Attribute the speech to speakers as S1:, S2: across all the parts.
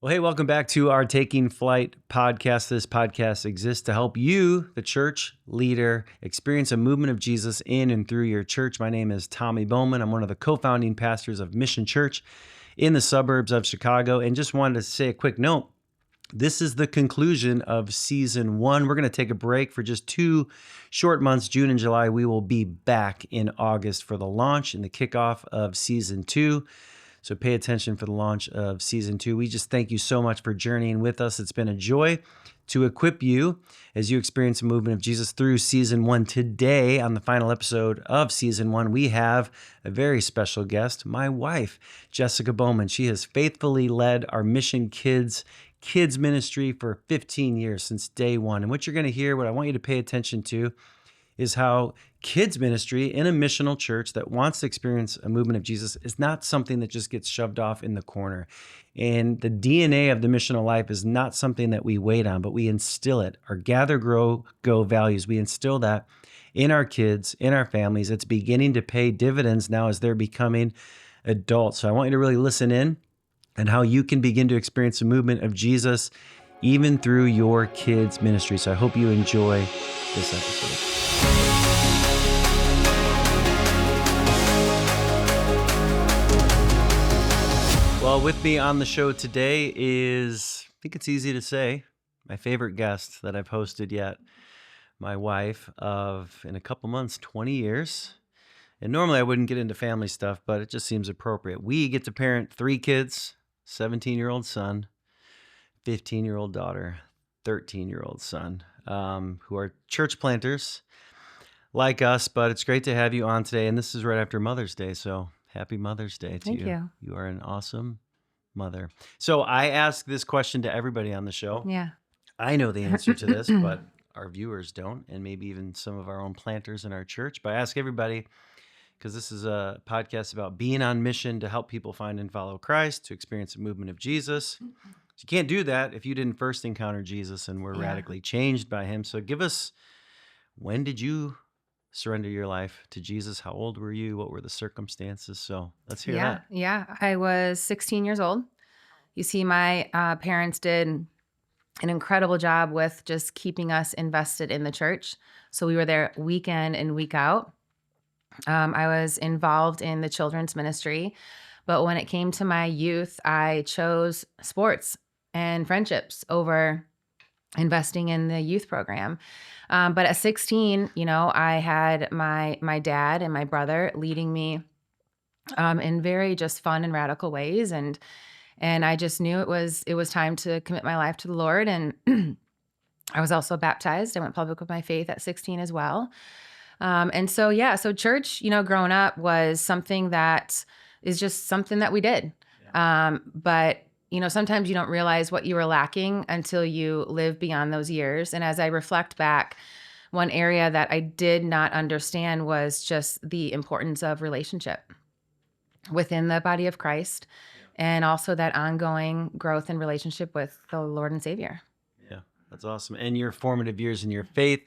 S1: Well, hey, welcome back to our Taking Flight podcast. This podcast exists to help you, the church leader, experience a movement of Jesus in and through your church. My name is Tommy Bowman. I'm one of the co-founding pastors of Mission Church in the suburbs of Chicago. And just wanted to say a quick note. This is the conclusion of season 1. We're going to take a break for just 2 short months, June and July. We will be back in August for the launch and the kickoff of season 2. So pay attention for the launch of season 2. We just thank you so much for journeying with us. It's been a joy to equip you as you experience the movement of Jesus through season 1. Today, on the final episode of season 1, we have a very special guest, my wife, Jessica Bowman. She has faithfully led our Mission Kids ministry for 15 years since day one. And what you're going to hear, what I want you to pay attention to, is how kids ministry in a missional church that wants to experience a movement of Jesus is not something that just gets shoved off in the corner. And the DNA of the missional life is not something that we wait on, but we instill it. Our gather, grow, go values, we instill that in our kids, in our families. It's beginning to pay dividends now as they're becoming adults. So I want you to really listen in and how you can begin to experience the movement of Jesus even through your kids' ministry. So I hope you enjoy this episode. Well, with me on the show today is, I think it's easy to say, my favorite guest that I've hosted yet, my wife of, in a couple months, 20 years. And normally I wouldn't get into family stuff, but it just seems appropriate. We get to parent 3 kids, 17-year-old son, 15-year-old daughter, 13-year-old son, who are church planters like us, but it's great to have you on today. And this is right after Mother's Day, so happy Mother's Day to you.
S2: Thank you.
S1: You are an awesome mother. So I ask this question to everybody on the show.
S2: Yeah.
S1: I know the answer to this, but our viewers don't, and maybe even some of our own planters in our church. But I ask everybody, because this is a podcast about being on mission to help people find and follow Christ, to experience a movement of Jesus. So you can't do that if you didn't first encounter Jesus and were radically changed by him. So give us, when did you surrender your life to Jesus? How old were you? What were the circumstances? So let's hear that.
S2: Yeah. I was 16 years old. You see, my parents did an incredible job with just keeping us invested in the church. So we were there week in and week out. I was involved in the children's ministry, but when it came to my youth, I chose sports and friendships over investing in the youth program. But at 16, I had my dad and my brother leading me in very just fun and radical ways. And I just knew it was time to commit my life to the Lord. And I was also baptized. I went public with my faith at 16 as well. So church, growing up was something that is just something that we did. But sometimes you don't realize what you were lacking until you live beyond those years. And as I reflect back, one area that I did not understand was just the importance of relationship within the body of Christ, and also that ongoing growth and relationship with the Lord and Savior.
S1: Yeah, that's awesome. And your formative years in your faith,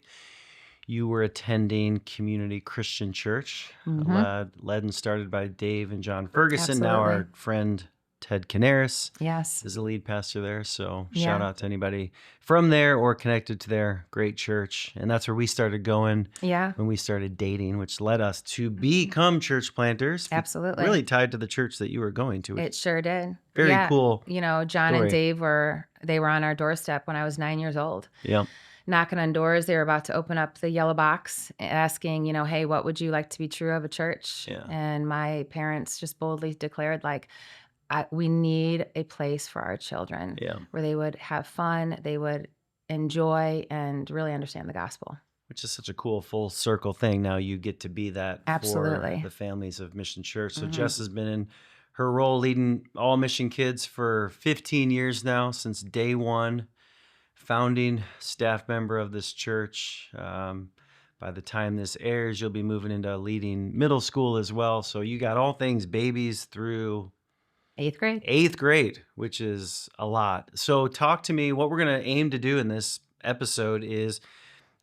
S1: you were attending Community Christian Church, led and started by Dave and John Ferguson.
S2: Absolutely.
S1: Now our friend Ted Canaris
S2: Yes.
S1: is the lead pastor there. So shout out to anybody from there or connected to their great church. And that's where we started going when we started dating, which led us to become church planters.
S2: Absolutely.
S1: Really tied to the church that you were going to.
S2: It sure did.
S1: Very cool.
S2: John
S1: story.
S2: And Dave were on our doorstep when I was 9 years old.
S1: Yeah.
S2: Knocking on doors. They were about to open up the yellow box, asking, hey, what would you like to be true of a church?
S1: Yeah.
S2: And my parents just boldly declared, we need a place for our children where they would have fun, they would enjoy, and really understand the gospel.
S1: Which is such a cool full circle thing. Now you get to be that
S2: Absolutely.
S1: for the families of Mission Church. So Jess has been in her role leading all Mission Kids for 15 years now, since day one, founding staff member of this church. By the time this airs, you'll be moving into leading middle school as well. So you got all things babies through
S2: 8th grade.
S1: 8th grade, which is a lot. So talk to me. What we're going to aim to do in this episode is,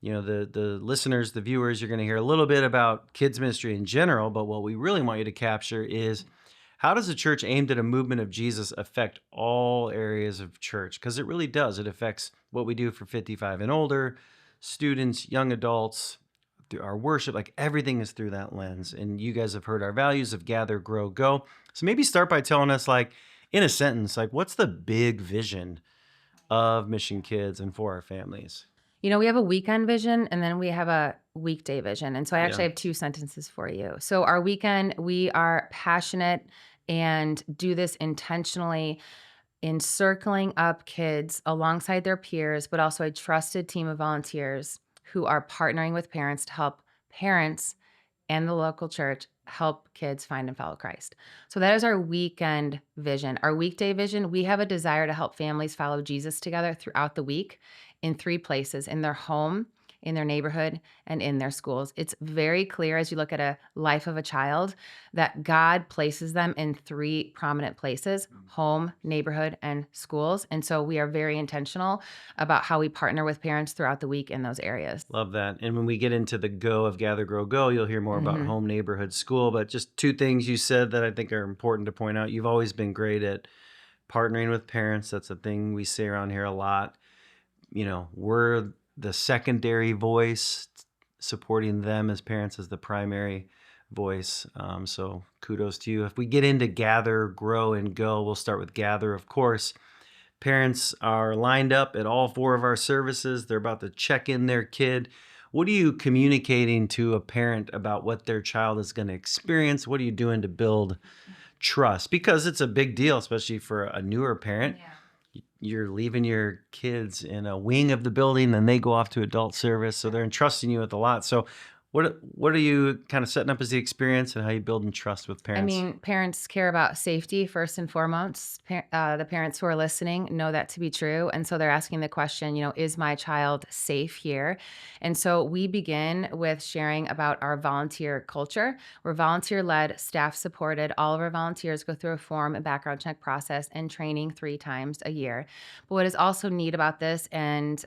S1: the listeners, the viewers, you're going to hear a little bit about kids ministry in general, but what we really want you to capture is How does a church aimed at a movement of Jesus affect all areas of church? Because it really does. It affects what we do for 55 and older, students, young adults, through our worship, like everything is through that lens. And you guys have heard our values of gather, grow, go. So maybe start by telling us, like, in a sentence, like, what's the big vision of Mission Kids and for our families?
S2: We have a weekend vision and then we have a weekday vision. And so I
S1: Yeah.
S2: actually have two sentences for you. So, our weekend, we are passionate and do this intentionally in circling up kids alongside their peers, but also a trusted team of volunteers who are partnering with parents to help parents and the local church help kids find and follow Christ. So that is our weekend vision. Our weekday vision, we have a desire to help families follow Jesus together throughout the week in three places: in their home, in their neighborhood, and in their schools. It's very clear as you look at a life of a child that God places them in three prominent places: home, neighborhood, and schools. And so we are very intentional about how we partner with parents throughout the week in those areas.
S1: Love that. And when we get into the go of Gather, Grow, Go, you'll hear more about home, neighborhood, school. But just two things you said that I think are important to point out. You've always been great at partnering with parents. That's a thing we say around here a lot. We're the secondary voice, supporting them as parents as the primary voice. So kudos to you. If we get into Gather, Grow, and Go, we'll start with Gather, of course. Parents are lined up at all four of our services. They're about to check in their kid. What are you communicating to a parent about what their child is going to experience? What are you doing to build trust? Because it's a big deal, especially for a newer parent. You're leaving your kids in a wing of the building, and they go off to adult service. So they're entrusting you with a lot. So what are you kind of setting up as the experience, and how you building trust with parents?
S2: Parents care about safety first and foremost. The parents who are listening know that to be true. And so they're asking the question, is my child safe here? And so we begin with sharing about our volunteer culture. We're volunteer led, staff supported. All of our volunteers go through a form and background check process and training 3 times a year. But what is also neat about this and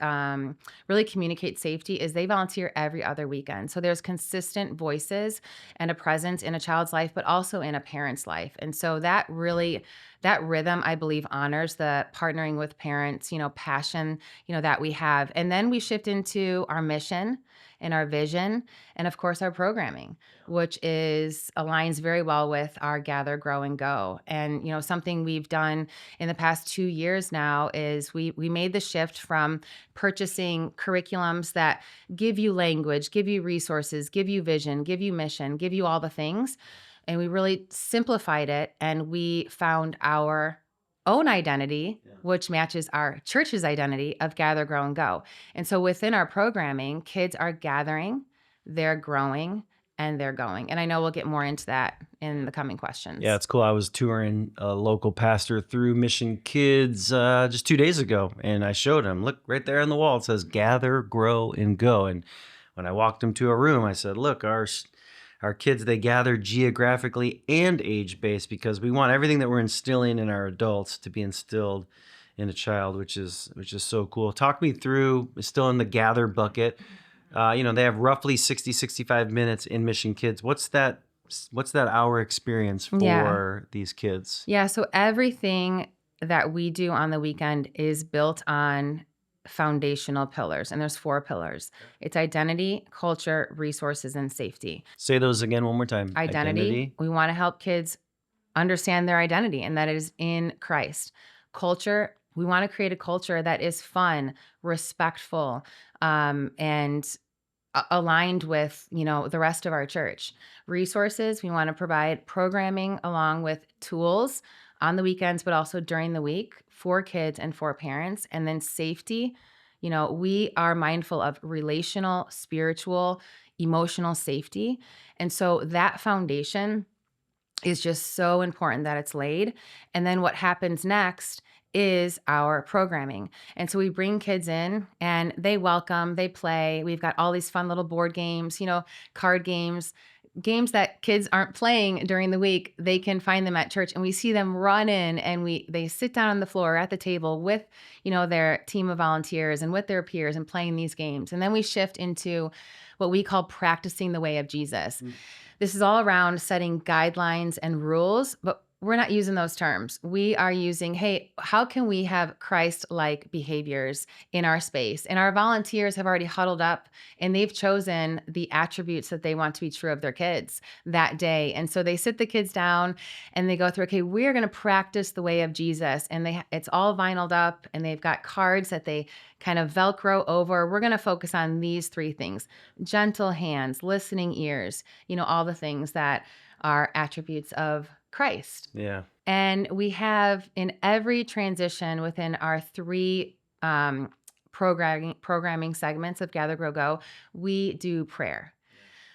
S2: really communicate safety is they volunteer every other weekend. So there's consistent voices and a presence in a child's life, but also in a parent's life. And so that rhythm, I believe, honors the partnering with parents, passion, that we have. And then we shift into our mission and our vision, and of course our programming, which aligns very well with our Gather, Grow, and Go. And something we've done in the past 2 years now is we made the shift from purchasing curriculums that give you language, give you resources, give you vision, give you mission, give you all the things. And we really simplified it, and we found our own identity, which matches our church's identity of Gather, Grow, and Go. And so within our programming, kids are gathering, they're growing, and they're going. And I know we'll get more into that in the coming questions.
S1: Yeah, it's cool. I was touring a local pastor through Mission Kids just 2 days ago, and I showed him, look, right there on the wall, it says Gather, Grow, and Go. And when I walked him to a room, I said, look, our kids, they gather geographically and age-based, because we want everything that we're instilling in our adults to be instilled in a child, which is so cool. Talk me through, still in the Gather bucket, they have roughly 65 minutes in Mission Kids. What's that hour experience for these kids?
S2: Yeah, so everything that we do on the weekend is built on foundational pillars, and there's 4 pillars. It's identity, culture, resources, and safety.
S1: Say those again one more time.
S2: Identity, we want to help kids understand their identity, and that is in Christ. Culture, we want to create a culture that is fun, respectful, and aligned with the rest of our church. Resources, we want to provide programming along with tools on the weekends, but also during the week for kids and for parents. And then safety, we are mindful of relational, spiritual, emotional safety. And so that foundation is just so important that it's laid. And then what happens next is our programming. And so we bring kids in and they welcome, they play. We've got all these fun little board games, card games that kids aren't playing during the week. They can find them at church, and we see them run in and they sit down on the floor at the table with, their team of volunteers and with their peers and playing these games. And then we shift into what we call practicing the way of Jesus. This is all around setting guidelines and rules, but we're not using those terms. We are using, hey, how can we have Christ-like behaviors in our space? And our volunteers have already huddled up and they've chosen the attributes that they want to be true of their kids that day. And so they sit the kids down and they go through, okay, we're going to practice the way of Jesus. And it's all vinyled up and they've got cards that they kind of Velcro over. We're going to focus on these 3 things: gentle hands, listening ears, all the things that are attributes of Christ.
S1: Yeah.
S2: And we have in every transition within our 3 programming segments of Gather, Grow, Go, we do prayer.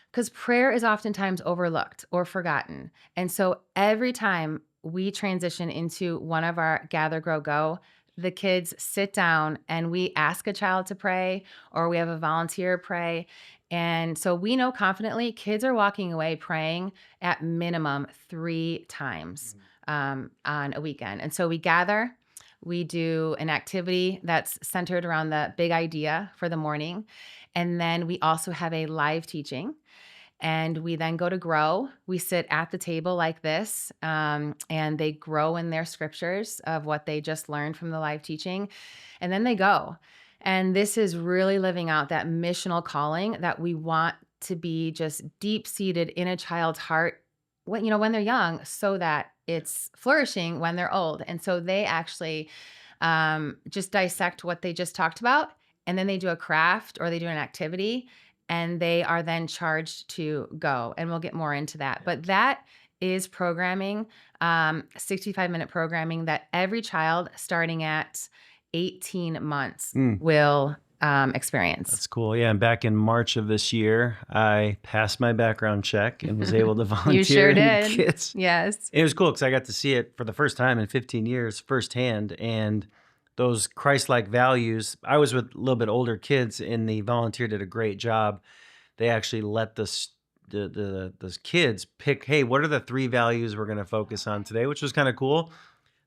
S2: Because prayer is oftentimes overlooked or forgotten. And so every time we transition into one of our Gather, Grow, Go, the kids sit down and we ask a child to pray, or we have a volunteer pray. And so we know confidently kids are walking away praying at minimum 3 times on a weekend. And so we gather, we do an activity that's centered around the big idea for the morning. And then we also have a live teaching. And we then go to grow. We sit at the table like this, and they grow in their scriptures of what they just learned from the live teaching. And then they go. And this is really living out that missional calling that we want to be just deep-seated in a child's heart when they're young, so that it's flourishing when they're old. And so they actually just dissect what they just talked about, and then they do a craft or they do an activity, and they are then charged to go. And we'll get more into that. But that is programming, 65-minute programming that every child starting at 18 months will experience.
S1: That's cool. Yeah. And back in March of this year, I passed my background check and was able to volunteer.
S2: You sure
S1: in
S2: did.
S1: Kids.
S2: Yes.
S1: It was cool because I got to see it for the first time in 15 years firsthand. And those Christ-like values, I was with a little bit older kids, and the volunteer did a great job. They actually let the kids pick, hey, what are the 3 values we're going to focus on today, which was kind of cool.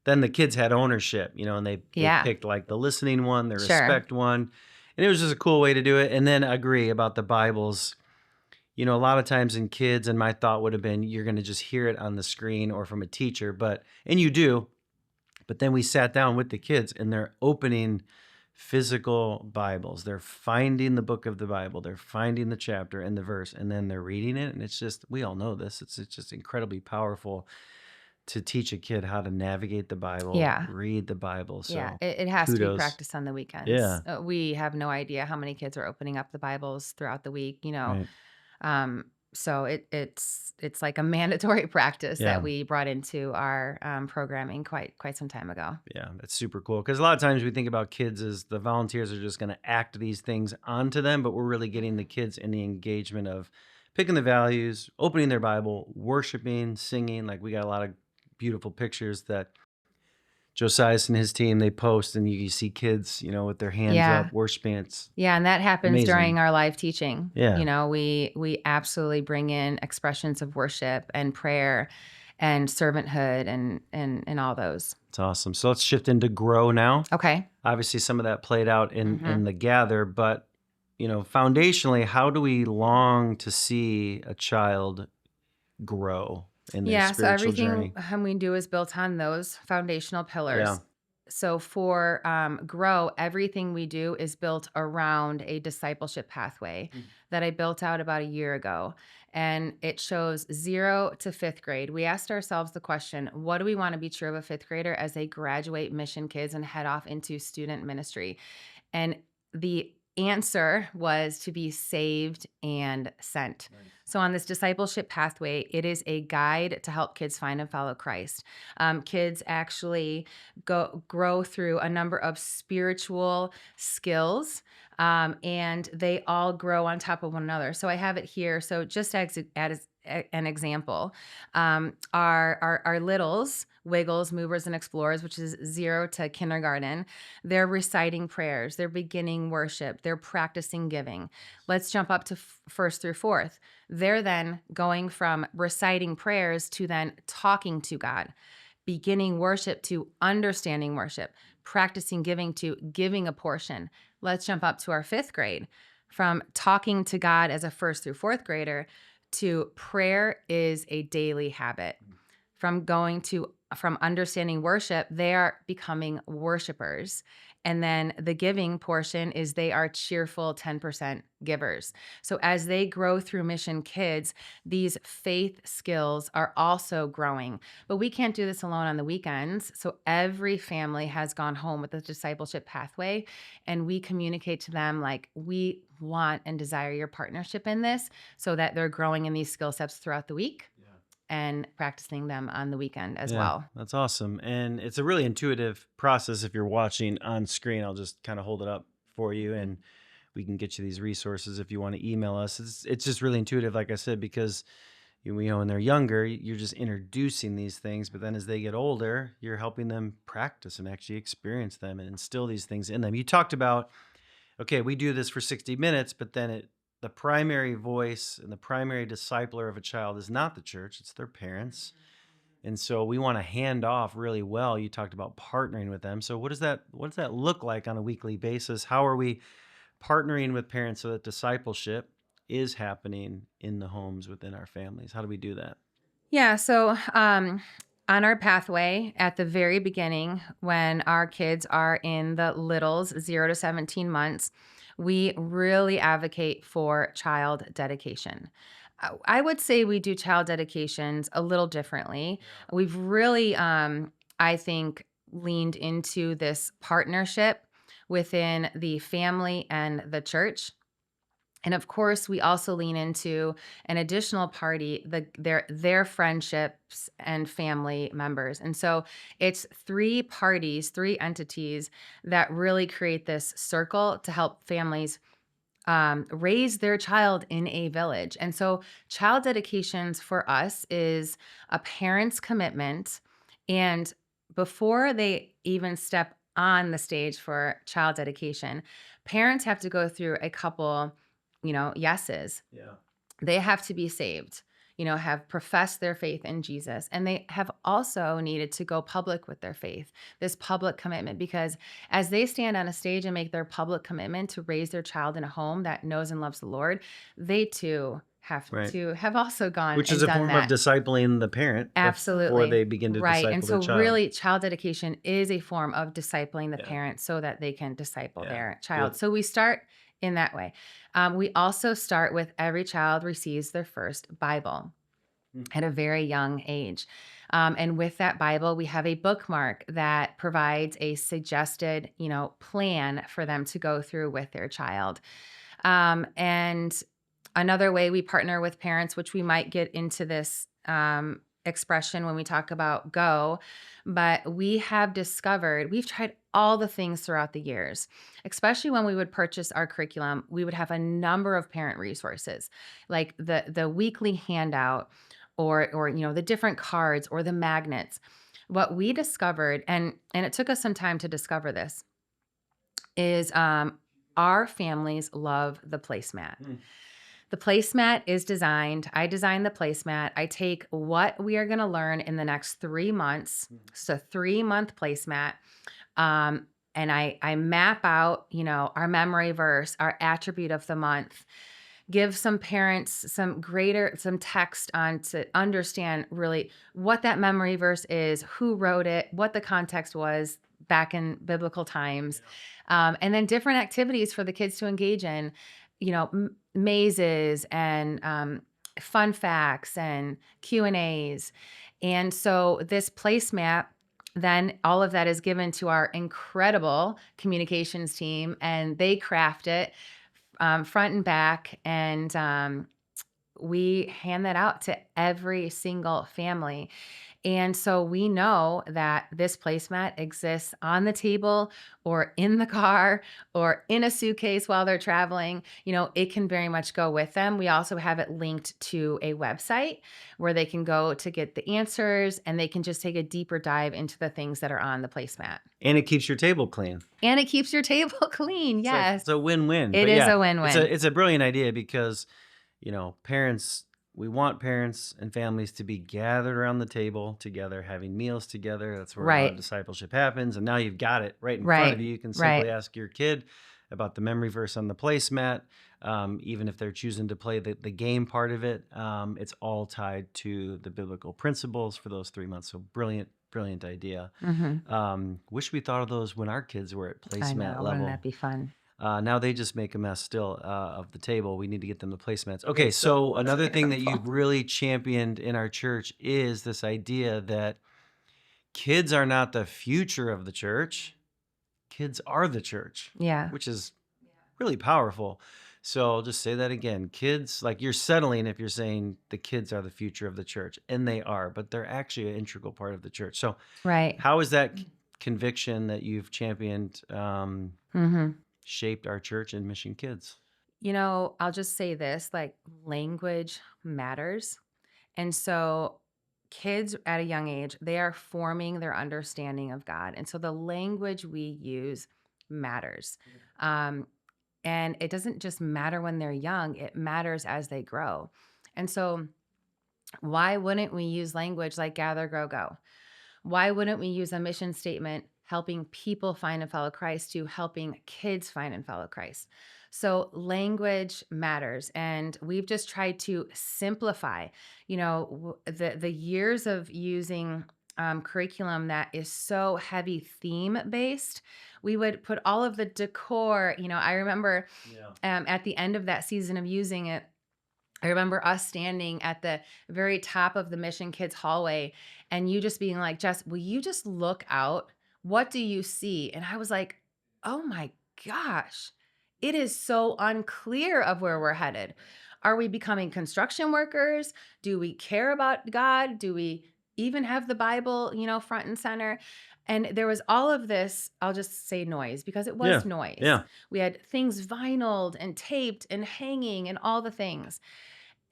S1: Then the kids had ownership, and they picked like the listening one, the respect one. And it was just a cool way to do it. And then I agree about the Bibles. A lot of times in kids, and my thought would have been, you're going to just hear it on the screen or from a teacher, and you do. But then we sat down with the kids and they're opening physical Bibles. They're finding the book of the Bible. They're finding the chapter and the verse, and then they're reading it. And it's just, we all know this. It's just incredibly powerful to teach a kid how to navigate the Bible, read the Bible. So
S2: it has to be practiced on the weekends.
S1: Yeah.
S2: We have no idea how many kids are opening up the Bibles throughout the week,
S1: Right.
S2: So it's like a mandatory practice that we brought into our programming quite some time ago.
S1: Yeah, that's super cool. Because a lot of times we think about kids as the volunteers are just going to act these things onto them, but we're really getting the kids in the engagement of picking the values, opening their Bible, worshiping, singing. Like, we got a lot of beautiful pictures that Josias and his team, they post, and you see kids, with their hands up, worshiping.
S2: And that happens
S1: amazing.
S2: During our live teaching.
S1: Yeah.
S2: We absolutely bring in expressions of worship and prayer and servanthood and all those.
S1: It's awesome. So let's shift into grow now.
S2: Okay.
S1: Obviously, some of that played out in the gather, but foundationally, how do we long to see a child grow in their spiritual journey?
S2: So everything we do is built on those foundational pillars.
S1: Yeah.
S2: So for grow, everything we do is built around a discipleship pathway that I built out about a year ago. And it shows 0 to 5th grade. We asked ourselves the question, what do we want to be true of a 5th grader as they graduate mission kids and head off into student ministry? And the answer was to be saved and sent. Nice. So on this discipleship pathway, it is a guide to help kids find and follow Christ. Kids actually grow through a number of spiritual skills, and they all grow on top of one another. So I have it here. So just as an example, our littles, Wiggles, Movers, and Explorers, which is 0 to kindergarten, they're reciting prayers, they're beginning worship, they're practicing giving. Let's jump up to 1st through 4th. They're then going from reciting prayers to then talking to God, beginning worship to understanding worship, practicing giving to giving a portion. Let's jump up to our 5th grade, from talking to God as a 1st through 4th grader to prayer is a daily habit. from understanding worship, they are becoming worshipers. And then the giving portion is they are cheerful 10% givers. So as they grow through Mission Kids, these faith skills are also growing. But we can't do this alone on the weekends. So every family has gone home with a discipleship pathway, and we communicate to them like, we want and desire your partnership in this so that they're growing in these skill sets throughout the week and practicing them on the weekend as
S1: Yeah,
S2: well.
S1: that's awesome. And it's a really intuitive process. If you're watching on screen, I'll just kind of hold it up for you and we can get you these resources if you want to email us. It's just really intuitive, like I said, because when they're younger, you're just introducing these things, but then as they get older, you're helping them practice and actually experience them and instill these things in them. You talked about, okay, we do this for 60 minutes, but then the primary voice and the primary discipler of a child is not the church, it's their parents. And so we want to hand off really well. You talked about partnering with them. So what does that look like on a weekly basis? How are we partnering with parents so that discipleship is happening in the homes within our families? How do we do that?
S2: Yeah. So, on our pathway at the very beginning, when our kids are in the littles, 0 to 17 months, we really advocate for child dedication. I would say we do child dedications a little differently. We've really, I think, leaned into this partnership within the family and the church. And of course, we also lean into an additional party, their friendships and family members. And so it's three parties, three entities that really create this circle to help families raise their child in a village. And so child dedications for us is a parent's commitment. And before they even step on the stage for child dedication, parents have to go through a couple, yeses.
S1: Yeah.
S2: They have to be saved, have professed their faith in Jesus. And they have also needed to go public with their faith, this public commitment, because as they stand on a stage and make their public commitment to raise their child in a home that knows and loves the Lord, they too have
S1: Right.
S2: to have also gone
S1: Which is
S2: and
S1: a
S2: done
S1: form of
S2: that.
S1: discipling the parent before
S2: Absolutely.
S1: they begin to
S2: Right. And
S1: disciple their
S2: so
S1: child.
S2: really child dedication is a form of discipling the
S1: Yeah.
S2: parent so that they can disciple
S1: Yeah.
S2: their child.
S1: Good.
S2: So we start in that way. We also start with every child receives their first Bible at a very young age. And with that Bible, we have a bookmark that provides a suggested, plan for them to go through with their child. And another way we partner with parents, which we might get into this expression when we talk about go, but we've tried all the things throughout the years, especially when we would purchase our curriculum, we would have a number of parent resources, like the weekly handout or the different cards or the magnets. What we discovered, and it took us some time to discover this, is our families love the placemat. The placemat is designed. I designed the placemat. I take what we are going to learn in the next 3 months. It's a 3-month placemat. And I map out, our memory verse, our attribute of the month, give some parents some text on to understand really what that memory verse is, who wrote it, what the context was back in biblical times. And then different activities for the kids to engage in, mazes and fun facts and Q&As. And so this placemat, then all of that is given to our incredible communications team, and they craft it front and back. And we hand that out to every single family. And so we know that this placemat exists on the table or in the car or in a suitcase while they're traveling. It can very much go with them. We also have it linked to a website where they can go to get the answers, and they can just take a deeper dive into the things that are on the placemat.
S1: And it keeps your table clean.
S2: And it keeps your table clean. Yes.
S1: It's a win-win.
S2: It is a win-win.
S1: It's a brilliant idea because, parents, we want parents and families to be gathered around the table together, having meals together. That's where a lot of discipleship happens. And now you've got it right in front of you. You can simply ask your kid about the memory verse on the placemat. even if they're choosing to play the game part of it, it's all tied to the biblical principles for those 3 months. So brilliant idea. Wish we thought of those when our kids were at
S2: I
S1: placemat
S2: know. Wouldn't
S1: level.
S2: that be fun?
S1: Now they just make a mess still of the table. We need to get them the placemats. Okay, so another thing that you've really championed in our church is this idea that kids are not the future of the church. Kids are the church,
S2: Yeah.
S1: which is really powerful. So I'll just say that again. Kids, like, you're settling if you're saying the kids are the future of the church, and they are, but they're actually an integral part of the church. So
S2: Right.
S1: how is that conviction that you've championed shaped our church and Mission Kids?
S2: I'll just say this, like, language matters. And so kids at a young age, they are forming their understanding of God. And so the language we use matters. Um, and it doesn't just matter when they're young, it matters as they grow. And so why wouldn't we use language like gather, grow, go? Why wouldn't we use a mission statement helping people find and follow Christ to helping kids find and follow Christ? So language matters, and we've just tried to simplify. The years of using curriculum that is so heavy theme based, we would put all of the decor. I remember at the end of that season of using it, I remember us standing at the very top of the Mission Kids hallway and you just being like, Jess, will you just look out? What do you see? And I was like, oh my gosh, it is so unclear of where we're headed. Are we becoming construction workers? Do we care about God? Do we even have the Bible, front and center? And there was all of this, I'll just say noise because it was noise.
S1: Yeah.
S2: We had things vinyled and taped and hanging and all the things.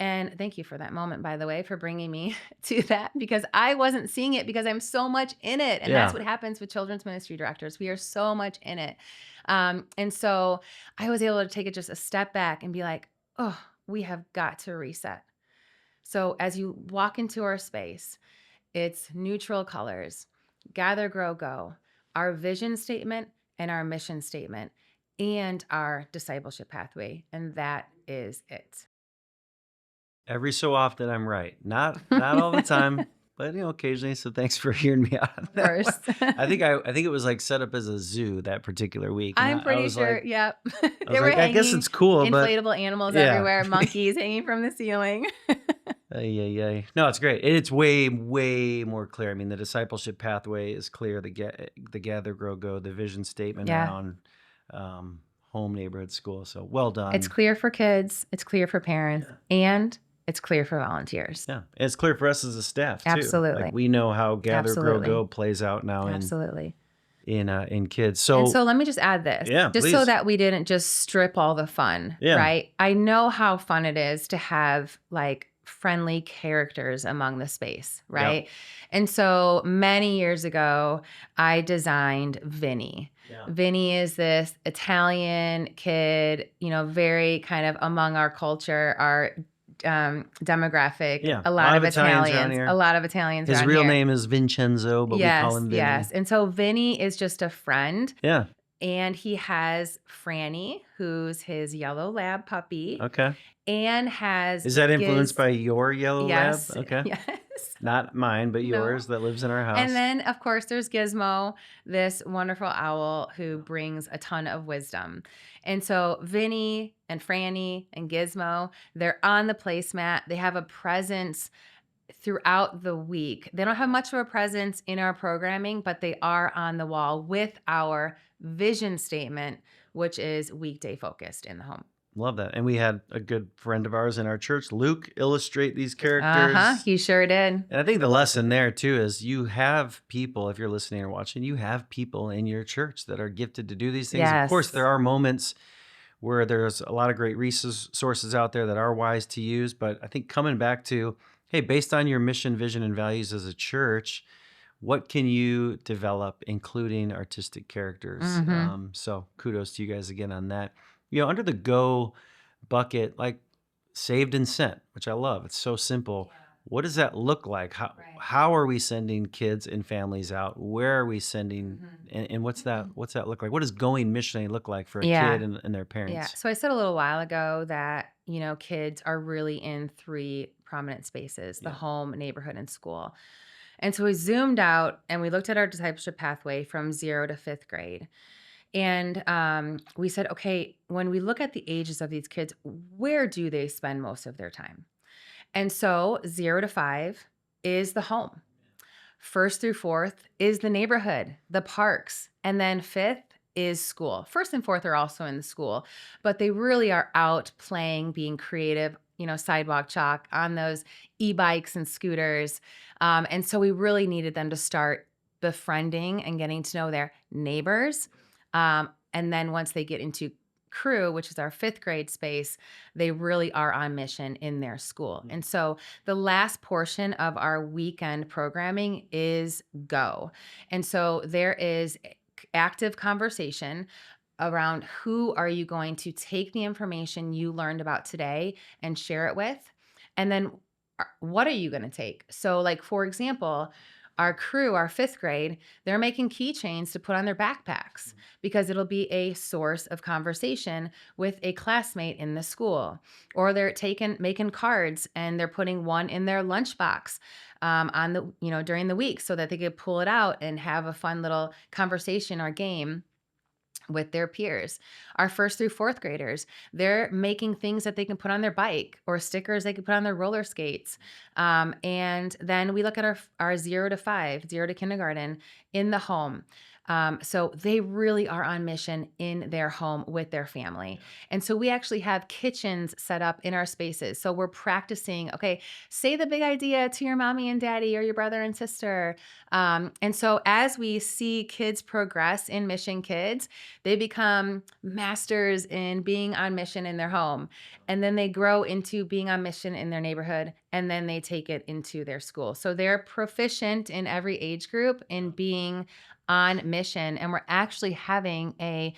S2: And thank you for that moment, by the way, for bringing me to that because I wasn't seeing it because I'm so much in it. And that's what happens with children's ministry directors. We are so much in it. And so I was able to take it just a step back and be like, oh, we have got to reset. So as you walk into our space, it's neutral colors, gather, grow, go, our vision statement and our mission statement and our discipleship pathway. And that is it.
S1: Every so often I'm right. Not all the time, but occasionally. So thanks for hearing me out on that
S2: Of
S1: one.
S2: course.
S1: I think it was like set up as a zoo that particular week. And
S2: I'm
S1: I
S2: pretty
S1: was
S2: sure.
S1: like,
S2: Yep.
S1: I
S2: They
S1: was
S2: were
S1: like, I guess
S2: hanging
S1: it's cool, but
S2: inflatable animals
S1: yeah.
S2: everywhere, monkeys hanging from the ceiling.
S1: Yeah. No, it's great. It's way more clear. I mean, the discipleship pathway is clear. The gather, grow, go, the vision statement
S2: Yeah.
S1: around home, neighborhood, school. So well done.
S2: It's clear for kids. It's clear for parents. And it's clear for volunteers.
S1: Yeah. And it's clear for us as a staff too.
S2: Absolutely.
S1: Like we know how gather,
S2: Absolutely.
S1: grow, go plays out now
S2: Absolutely.
S1: in kids.
S2: And
S1: So
S2: let me just add this.
S1: Yeah,
S2: just
S1: please.
S2: so that we didn't just strip all the fun,
S1: Yeah.
S2: right? I know how fun it is to have like friendly characters among the space, right? And so many years ago, I designed Vinny.
S1: Yeah.
S2: Vinny is this Italian kid, very kind of among our culture, our demographic.
S1: Yeah.
S2: A lot of
S1: Italians around
S2: Italians.
S1: here.
S2: A lot of Italians.
S1: His
S2: around
S1: real
S2: here.
S1: name is Vincenzo, but we call him Vinny.
S2: Yes. And so Vinny is just a friend.
S1: Yeah.
S2: And he has Franny, who's his yellow lab puppy.
S1: Okay.
S2: And has
S1: Is that influenced by your yellow
S2: Yes.
S1: lab? Okay.
S2: Yes.
S1: Not mine, but yours that lives in our house.
S2: And then, of course, there's Gizmo, this wonderful owl who brings a ton of wisdom. And so Vinny and Franny and Gizmo, they're on the placemat. They have a presence throughout the week. They don't have much of a presence in our programming, but they are on the wall with our vision statement, which is weekday focused in the home.
S1: Love that. And we had a good friend of ours in our church, Luke, illustrate these characters.
S2: He sure did.
S1: And I think the lesson there too is you have people, if you're listening or watching, you have people in your church that are gifted to do these things.
S2: Yes.
S1: Of course, there are moments where there's a lot of great resources out there that are wise to use. But I think coming back to, hey, based on your mission, vision, and values as a church, what can you develop, including artistic characters? So kudos to you guys again on that. Under the go bucket, like saved and sent, which I love. It's so simple. what does that look like?
S2: Right.
S1: How are we sending kids and families out? Where are we sending,
S2: Mhm.
S1: and what's that look like? What does going missionally look like for a kid
S2: Yeah.
S1: and their
S2: Yeah.
S1: parents?
S2: So I said a little while ago that, kids are really in three prominent spaces: the
S1: Yeah.
S2: home, neighborhood, and school. And so we zoomed out and we looked at our discipleship pathway from 0 to 5th grade. And we said, okay, when we look at the ages of these kids, where do they spend most of their time? And so 0 to 5 is the home. First through fourth is the neighborhood, the parks, and then fifth is school. First and fourth are also in the school, but they really are out playing, being creative, sidewalk chalk on those e-bikes and scooters. And so we really needed them to start befriending and getting to know their neighbors. And then once they get into crew, which is our 5th grade space, they really are on mission in their school. And so the last portion of our weekend programming is go. And so there is active conversation around who are you going to take the information you learned about today and share it with? And then what are you going to take? So, like, for example, our crew, our 5th grade, they're making keychains to put on their backpacks because it'll be a source of conversation with a classmate in the school. Or they're making cards and they're putting one in their lunchbox on the, during the week so that they could pull it out and have a fun little conversation or game with their peers. Our 1st through 4th graders, they're making things that they can put on their bike or stickers they can put on their roller skates. And then we look at our 0 to 5, 0 to kindergarten in the home. So they really are on mission in their home with their family. And so we actually have kitchens set up in our spaces. So we're practicing, okay, say the big idea to your mommy and daddy or your brother and sister. And so as we see kids progress in Mission Kids, they become masters in being on mission in their home. And then they grow into being on mission in their neighborhood. And then they take it into their school. So they're proficient in every age group in being on mission. And we're actually having a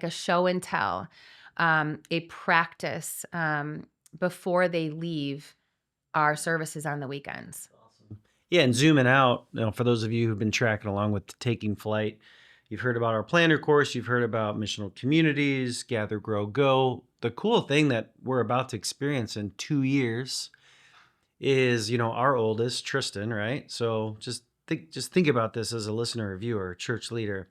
S2: show and tell, a practice before they leave our services on the weekends.
S1: Awesome. Yeah, and zooming out, for those of you who've been tracking along with Taking Flight, you've heard about our planner course, you've heard about missional communities, Gather, Grow, Go. The cool thing that we're about to experience in 2 years is, our oldest, Tristan, right? So just think about this as a listener, or viewer, church leader,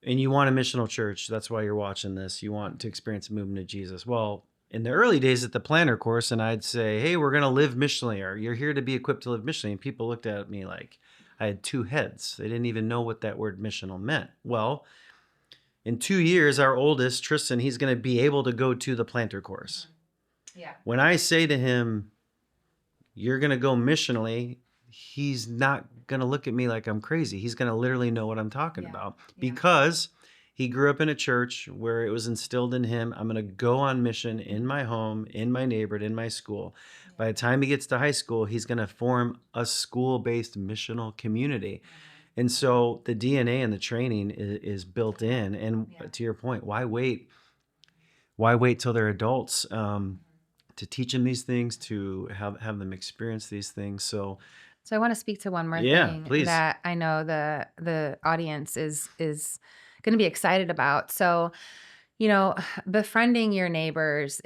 S1: and you want a missional church. That's why you're watching this. You want to experience a movement of Jesus. Well, in the early days at the planner course, and I'd say, hey, we're going to live missionally, or you're here to be equipped to live missionally. And people looked at me like I had two heads. They didn't even know what that word missional meant. Well, in 2 years, our oldest, Tristan, he's going to be able to go to the planter course.
S2: Yeah.
S1: When I say to him, you're going to go missionally, he's not going to look at me like I'm crazy. He's going to literally know what I'm talking about because he grew up in a church where it was instilled in him, I'm going to go on mission in my home, in my neighborhood, in my school. By the time he gets to high school, he's going to form a school-based missional community. And so the DNA and the training is built in. And to your point, why wait? Why wait till they're adults? To teach them these things, to have them experience these things. So
S2: I want to speak to one more
S1: yeah,
S2: thing
S1: please.
S2: that I know the audience is going to be excited about. So, befriending your neighbors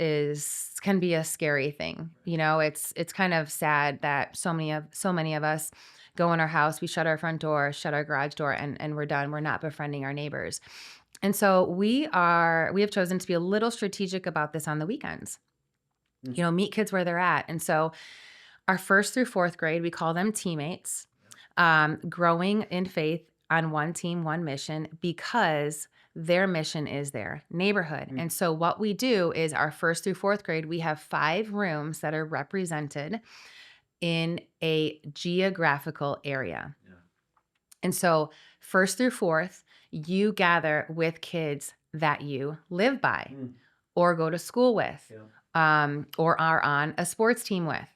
S2: can be a scary thing. It's kind of sad that so many of us go in our house, we shut our front door, shut our garage door, and we're done. We're not befriending our neighbors. And so we have chosen to be a little strategic about this on the weekends. Meet kids where they're at. And so our 1st through 4th grade, we call them teammates, growing in faith on one team, one mission, because their mission is their neighborhood. And so what we do is our 1st through 4th grade, we have 5 rooms that are represented in a geographical area.
S1: Yeah.
S2: And so 1st through 4th, you gather with kids that you live by or go to school with, or are on a sports team with.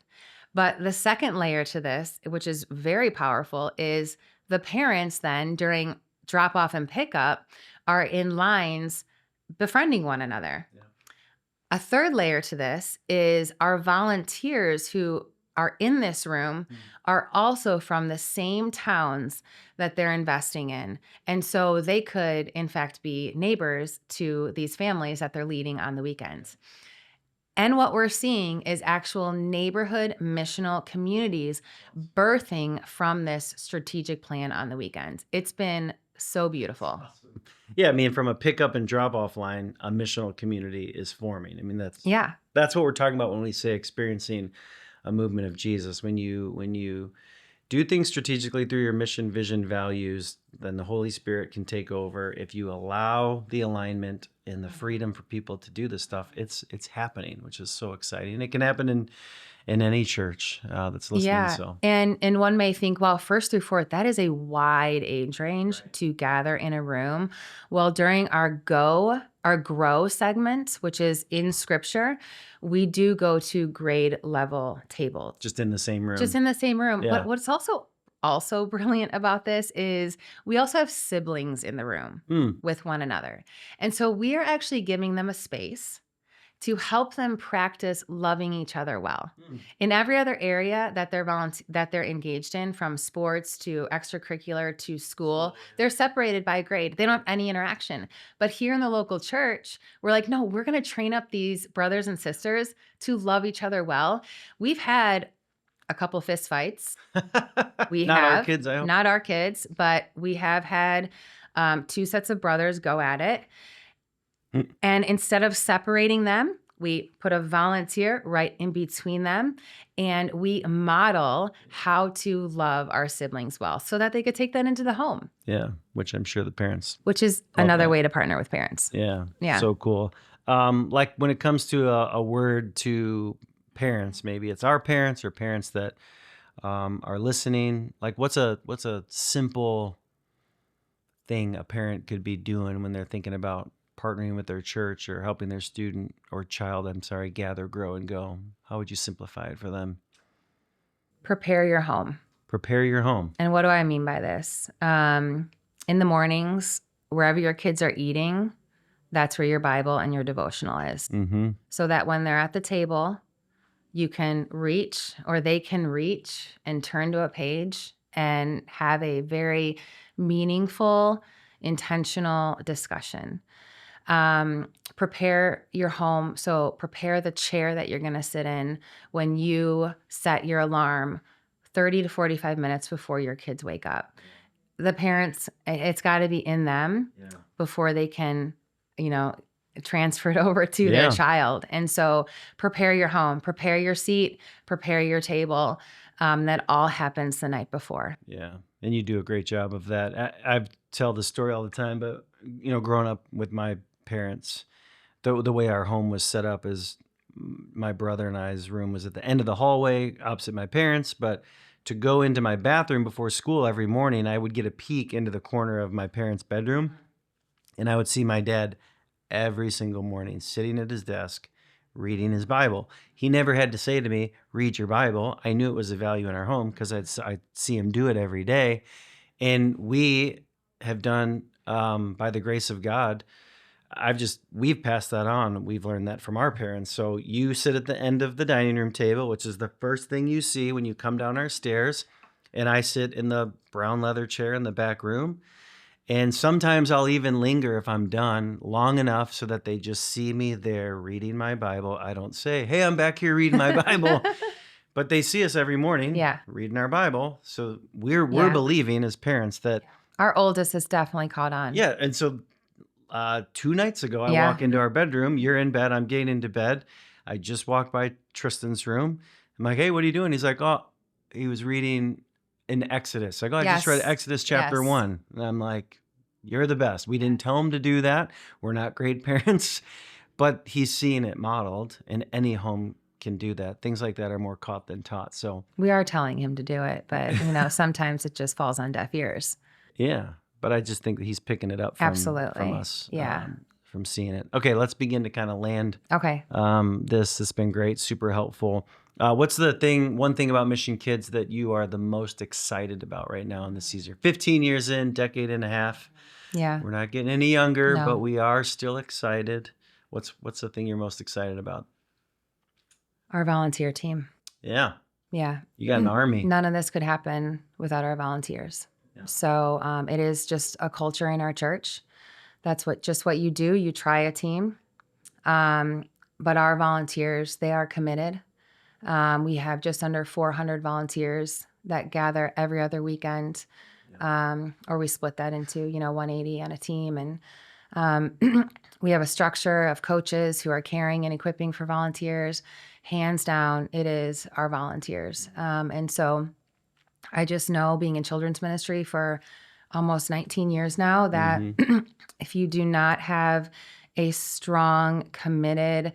S2: But the second layer to this, which is very powerful, is the parents then during drop off and pickup are in lines befriending one another. Yeah. A third layer to this is our volunteers who are in this room are also from the same towns that they're investing in. And so they could, in fact, be neighbors to these families that they're leading on the weekends. And what we're seeing is actual neighborhood missional communities birthing from this strategic plan on the weekends. It's been so beautiful.
S1: Yeah, I mean, from a pickup and drop off line, a missional community is forming. I mean,
S2: Yeah.
S1: that's what we're talking about when we say experiencing a movement of Jesus. When you do things strategically through your mission, vision, values, then the Holy Spirit can take over. If you allow the alignment and the freedom for people to do this stuff, it's happening, which is so exciting. It can happen in any church that's listening.
S2: Yeah.
S1: So
S2: And one may think, well, first through fourth, that is a wide age range to gather in a room. Well, during our grow segment, which is in scripture, we do go to grade level tables.
S1: just in the same room.
S2: Just in the same room.
S1: Yeah.
S2: But what's also brilliant about this is we also have siblings in the room with one another. And so we are actually giving them a space to help them practice loving each other well. In every other area that they're engaged in, from sports to extracurricular to school, they're separated by grade. They don't have any interaction. But here in the local church, we're like, no, we're going to train up these brothers and sisters to love each other well. We've had a couple fist fights. We
S1: Not
S2: have
S1: our kids, I hope.
S2: not our kids, but we have had 2 sets of brothers go at it. And instead of separating them, we put a volunteer right in between them, and we model how to love our siblings well so that they could take that into the home.
S1: Yeah, which I'm sure the parents.
S2: Which is another way to partner with parents.
S1: Yeah.
S2: Yeah.
S1: So cool. Like when it comes to a word to parents, maybe it's our parents or parents that are listening. Like what's a simple thing a parent could be doing when they're thinking about partnering with their church or helping their student or child, gather, grow, and go? How would you simplify it for them?
S2: Prepare your home.
S1: Prepare your home.
S2: And what do I mean by this? In the mornings, wherever your kids are eating, that's where your Bible and your devotional is. So that when they're at the table, you can reach, or they can reach and turn to a page and have a very meaningful, intentional discussion. Prepare your home. So prepare the chair that you're going to sit in when you set your alarm 30 to 45 minutes before your kids wake up. The parents, it's got to be in them before they can, transfer it over to their child. And so prepare your home, prepare your seat, prepare your table. That all happens the night before. Yeah.
S1: And you do a great job of that. I tell the story all the time, but growing up with my parents, the way our home was set up is my brother and I's room was at the end of the hallway opposite my parents, but to go into my bathroom before school every morning, I would get a peek into the corner of my parents' bedroom, and I would see my dad every single morning sitting at his desk reading his Bible. He never had to say to me, read your Bible. I knew it was a value in our home because I'd see him do it every day. And we have done, by the grace of God, we've passed that on. We've learned that from our parents. So you sit at the end of the dining room table, which is the first thing you see when you come down our stairs. And I sit in the brown leather chair in the back room. And sometimes I'll even linger if I'm done long enough so that they just see me there reading my Bible. I don't say, hey, I'm back here reading my Bible. But they see us every morning reading our Bible. So we're believing as parents that
S2: our oldest has definitely caught on.
S1: Yeah. And so 2 nights ago, I walk into our bedroom. You're in bed. I'm getting into bed. I just walked by Tristan's room. I'm like, hey, what are you doing? He's like, oh, he was reading in Exodus. I go, I just read Exodus chapter 1. And I'm like, you're the best. We didn't tell him to do that. We're not great parents, but he's seeing it modeled, and any home can do that. Things like that are more caught than taught. So
S2: we are telling him to do it, but sometimes it just falls on deaf ears.
S1: Yeah. But I just think that he's picking it up from us. From seeing it. Okay, let's begin to kind of land.
S2: Okay.
S1: This has been great, super helpful. What's one thing about Mission Kids that you are the most excited about right now in this season? 15 years in, decade and a half.
S2: Yeah.
S1: We're not getting any younger, but we are still excited. What's the thing you're most excited about?
S2: Our volunteer team.
S1: Yeah.
S2: Yeah.
S1: You got an army.
S2: None of this could happen without our volunteers.
S1: Yeah.
S2: So it is just a culture in our church. That's what you do. You try a team. But our volunteers, they are committed. We have just under 400 volunteers that gather every other weekend, or we split that into, 180 on a team. And we have a structure of coaches who are caring and equipping for volunteers. Hands down, it is our volunteers. And so I just know, being in children's ministry for almost 19 years now, that if you do not have a strong, committed,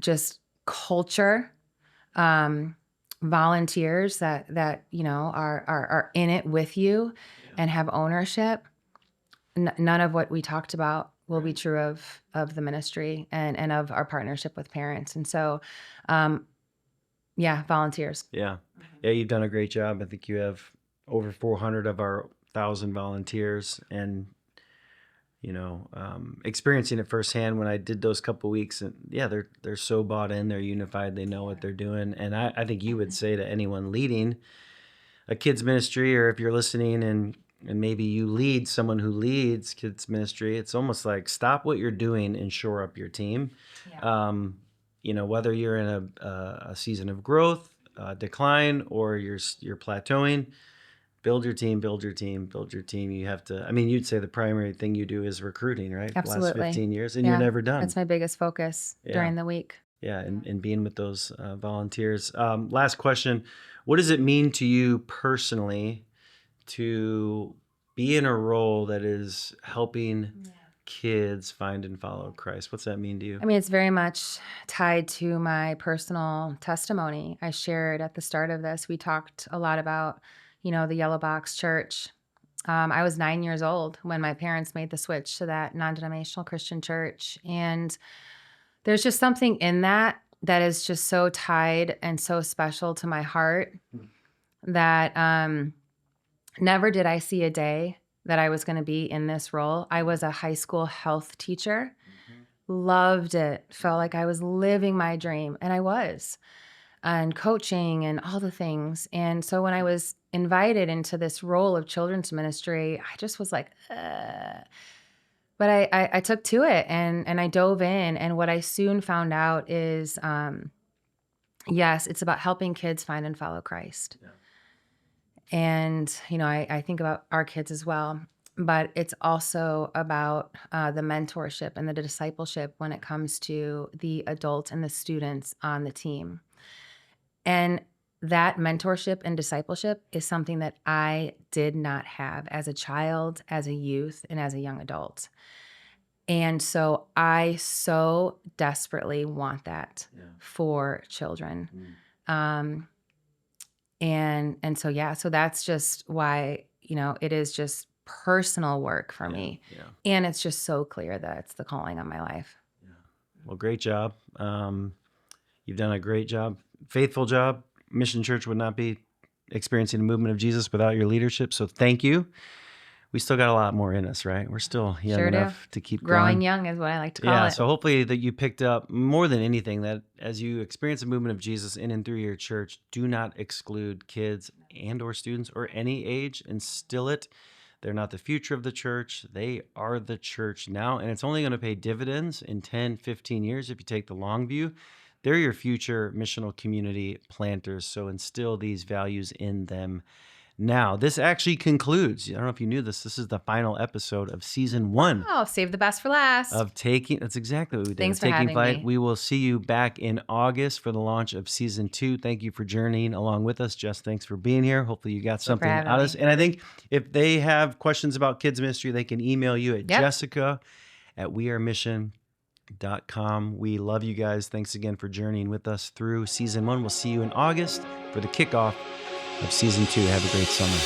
S2: just culture, volunteers that are in it with you and have ownership, none of what we talked about will be true of the ministry and of our partnership with parents. And so, volunteers.
S1: Yeah. Yeah, you've done a great job. I think you have over 400 of our 1,000 volunteers, and experiencing it firsthand when I did those couple weeks, and they're so bought in, they're unified, they know what they're doing. And I think you would say to anyone leading a kids ministry, or if you're listening and maybe you lead someone who leads kids ministry, it's almost like stop what you're doing and shore up your team. Whether you're in a season of growth, decline, or you're plateauing, build your team. You have to, you'd say the primary thing you do is recruiting, right?
S2: Absolutely.
S1: The last 15 years, and you're never done.
S2: That's my biggest focus during the week.
S1: Yeah, and being with those volunteers. Last question. What does it mean to you personally to be in a role that is helping kids find and follow Christ? What's that mean to you?
S2: It's very much tied to my personal testimony. I shared at the start of this, we talked a lot about, the Yellow Box Church. I was 9 years old when my parents made the switch to that non-denominational Christian church. And there's just something in that is just so tied and so special to my heart that never did I see a day that I was going to be in this role. I was a high school health teacher, loved it, felt like I was living my dream, and I was, and coaching and all the things. And so when I was invited into this role of children's ministry, I just was like, But I took to it and I dove in. And what I soon found out is, yes, it's about helping kids find and follow Christ. Yeah. And, I think about our kids as well, but it's also about the mentorship and the discipleship when it comes to the adults and the students on the team. And that mentorship and discipleship is something that I did not have as a child, as a youth, and as a young adult. And so I so desperately want that for children. So that's just why, it is just personal work for me. Yeah. And it's just so clear that it's the calling on my life. Yeah.
S1: Well, great job. You've done a great job, faithful job. Mission Church would not be experiencing the movement of Jesus without your leadership. So thank you. We still got a lot more in us, right? We're still young enough to keep
S2: growing. Young is what I like to call it.
S1: Yeah, so hopefully that you picked up more than anything that as you experience the movement of Jesus in and through your church, do not exclude kids and or students or any age. Instill it. They're not the future of the church. They are the church now, and it's only going to pay dividends in 10, 15 years if you take the long view. They're your future missional community planters, so instill these values in them. Now, this actually concludes, I don't know if you knew this is the final episode of season 1.
S2: Oh, save the best for last.
S1: That's exactly what we did.
S2: Thanks for having me.
S1: We will see you back in August for the launch of season 2. Thank you for journeying along with us. Jess, thanks for being here. Hopefully you got something out of this. And I think if they have questions about kids ministry, they can email you at jessica@wearemission.com. We love you guys. Thanks again for journeying with us through season 1. We'll see you in August for the kickoff of season 2. Have a great summer.